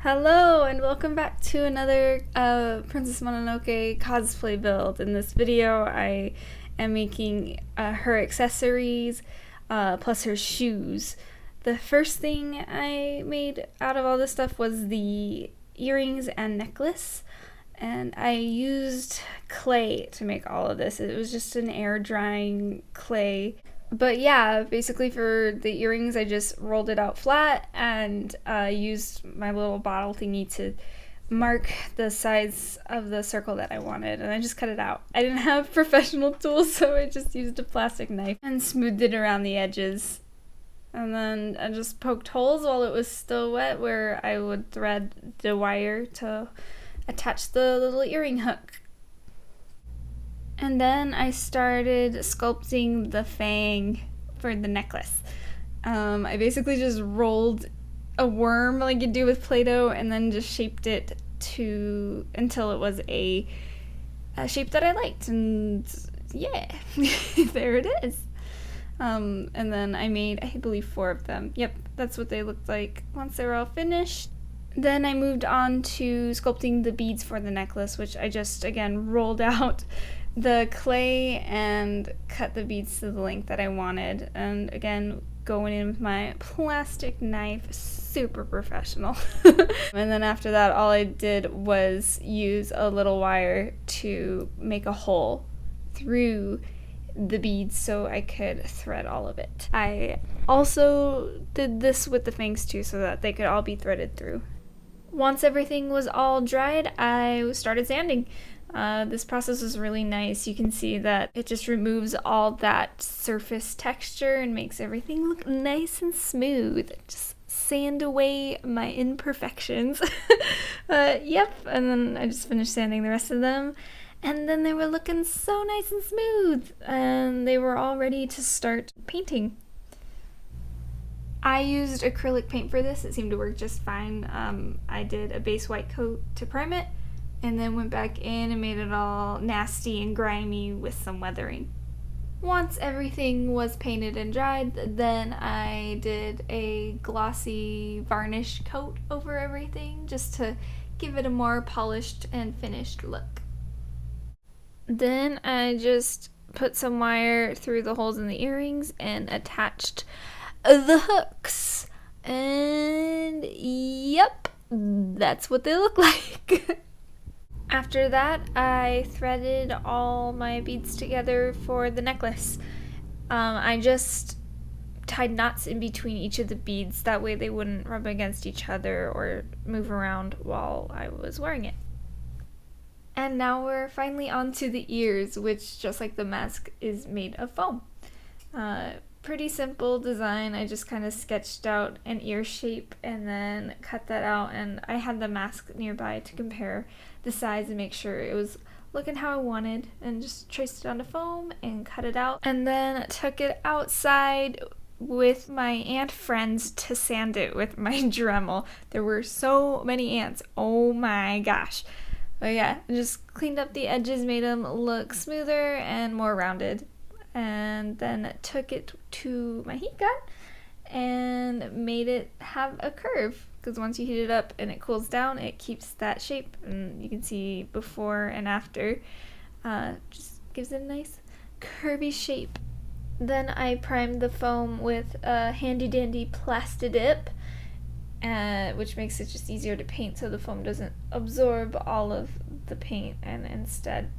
Hello and welcome back to another Princess Mononoke cosplay build. In this video I am making her accessories plus her shoes. The first thing I made out of all this stuff was the earrings and necklace, and I used clay to make all of this. It was just an air drying clay. But yeah, basically for the earrings, I just rolled it out flat and used my little bottle thingy to mark the size of the circle that I wanted, and I just cut it out. I didn't have professional tools, so I just used a plastic knife and smoothed it around the edges. And then I just poked holes while it was still wet where I would thread the wire to attach the little earring hook. And then I started sculpting the fang for the necklace. I basically just rolled a worm like you do with Play-Doh and then just shaped it until it was a shape that I liked. And yeah, there it is. And then I made, I believe, 4 of them. Yep, that's what they looked like once they were all finished. Then I moved on to sculpting the beads for the necklace, which I just, again, rolled out the clay and cut the beads to the length that I wanted. And again, going in with my plastic knife, super professional. And then after that, all I did was use a little wire to make a hole through the beads so I could thread all of it. I also did this with the fangs too so that they could all be threaded through. Once everything was all dried, I started sanding. This process was really nice. You can see that it just removes all that surface texture and makes everything look nice and smooth. Just sand away my imperfections. Yep, and then I just finished sanding the rest of them. And then they were looking so nice and smooth, and they were all ready to start painting. I used acrylic paint for this. It seemed to work just fine. I did a base white coat to prime it, and then went back in and made it all nasty and grimy with some weathering. Once everything was painted and dried, then I did a glossy varnish coat over everything just to give it a more polished and finished look. Then I just put some wire through the holes in the earrings and attached the hooks. And yep, that's what they look like. After that, I threaded all my beads together for the necklace. I just tied knots in between each of the beads, that way they wouldn't rub against each other or move around while I was wearing it. And now we're finally on to the ears, which, just like the mask, is made of foam. Pretty simple design. I just kind of sketched out an ear shape and then cut that out, and I had the mask nearby to compare the size and make sure it was looking how I wanted, and just traced it onto foam and cut it out, and then took it outside with my ant friends to sand it with my Dremel. There were so many ants, oh my gosh. But yeah, just cleaned up the edges, made them look smoother and more rounded. And then took it to my heat gun and made it have a curve, because once you heat it up and it cools down, it keeps that shape, and you can see before and after. Just gives it a nice curvy shape. Then I primed the foam with a handy dandy Plastidip, which makes it just easier to paint so the foam doesn't absorb all of the paint and instead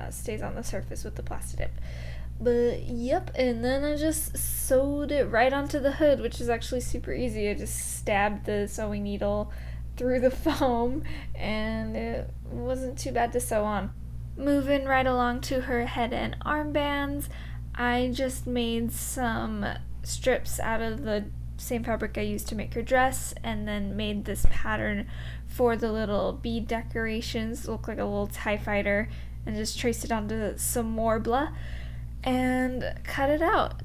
stays on the surface with the Plastidip. But yep, and then I just sewed it right onto the hood, which is actually super easy. I just stabbed the sewing needle through the foam and it wasn't too bad to sew on. Moving right along to her head and armbands, I just made some strips out of the same fabric I used to make her dress, and then made this pattern for the little bead decorations, look like a little TIE fighter, and just traced it onto some more blah and cut it out.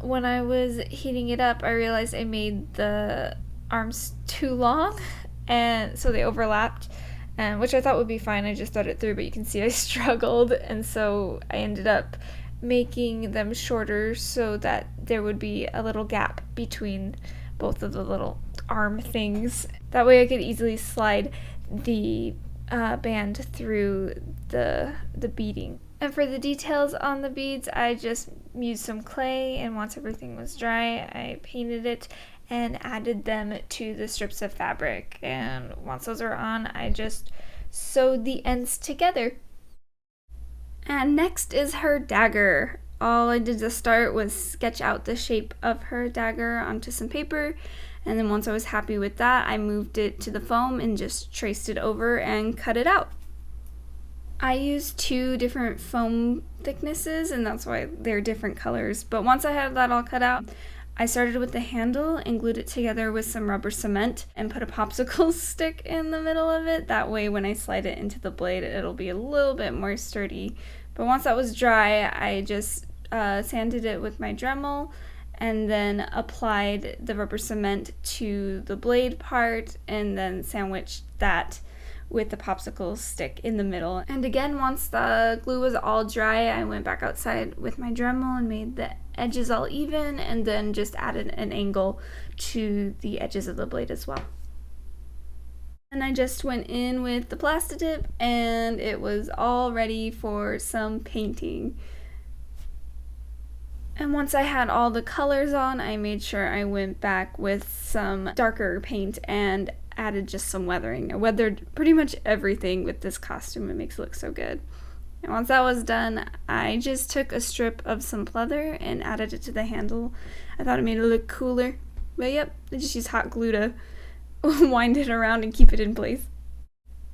When I was heating it up, I realized I made the arms too long, and so they overlapped, which I thought would be fine. I just threaded it through, but you can see I struggled, and so I ended up making them shorter so that there would be a little gap between both of the little arm things. That way I could easily slide the band through the beading. And for the details on the beads, I just used some clay, and once everything was dry, I painted it and added them to the strips of fabric. And once those are on, I just sewed the ends together. And next is her dagger. All I did to start was sketch out the shape of her dagger onto some paper, and then once I was happy with that, I moved it to the foam and just traced it over and cut it out. I used 2 different foam thicknesses, and that's why they're different colors. But once I had that all cut out, I started with the handle and glued it together with some rubber cement and put a popsicle stick in the middle of it. That way when I slide it into the blade, it'll be a little bit more sturdy. But once that was dry, I just sanded it with my Dremel and then applied the rubber cement to the blade part and then sandwiched that with the popsicle stick in the middle. And again, once the glue was all dry, I went back outside with my Dremel and made the edges all even, and then just added an angle to the edges of the blade as well. And I just went in with the Plastidip, and it was all ready for some painting. And once I had all the colors on, I made sure I went back with some darker paint and added just some weathering. I weathered pretty much everything with this costume. It makes it look so good. And once that was done, I just took a strip of some pleather and added it to the handle. I thought it made it look cooler. But yep, I just used hot glue to wind it around and keep it in place.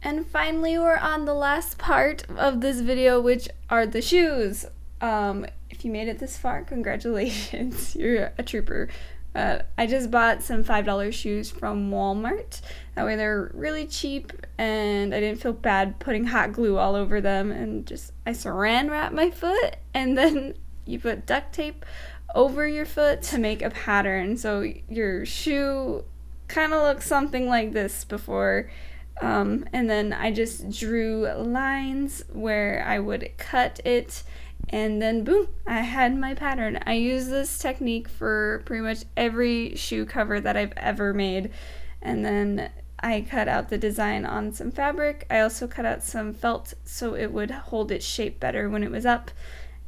And finally, we're on the last part of this video, which are the shoes. If you made it this far, congratulations. You're a trooper. I just bought some $5 shoes from Walmart. That way they're really cheap, and I didn't feel bad putting hot glue all over them, and just I saran wrap my foot, and then you put duct tape over your foot to make a pattern. So your shoe kind of looks something like this before. And then I just drew lines where I would cut it, and then boom, I had my pattern. I use this technique for pretty much every shoe cover that I've ever made. And then I cut out the design on some fabric. I also cut out some felt so it would hold its shape better when it was up.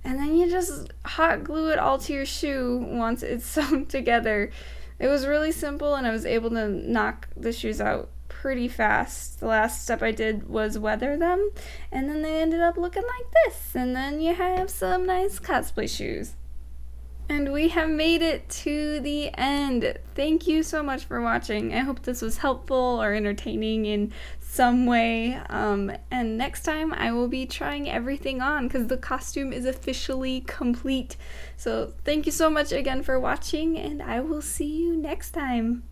And then you just hot glue it all to your shoe once it's sewn together. It was really simple, and I was able to knock the shoes out pretty fast. The last step I did was weather them, and then they ended up looking like this, and then you have some nice cosplay shoes. And we have made it to the end. Thank you so much for watching. I hope this was helpful or entertaining in some way. And next time I will be trying everything on because the costume is officially complete. So thank you so much again for watching, and I will see you next time.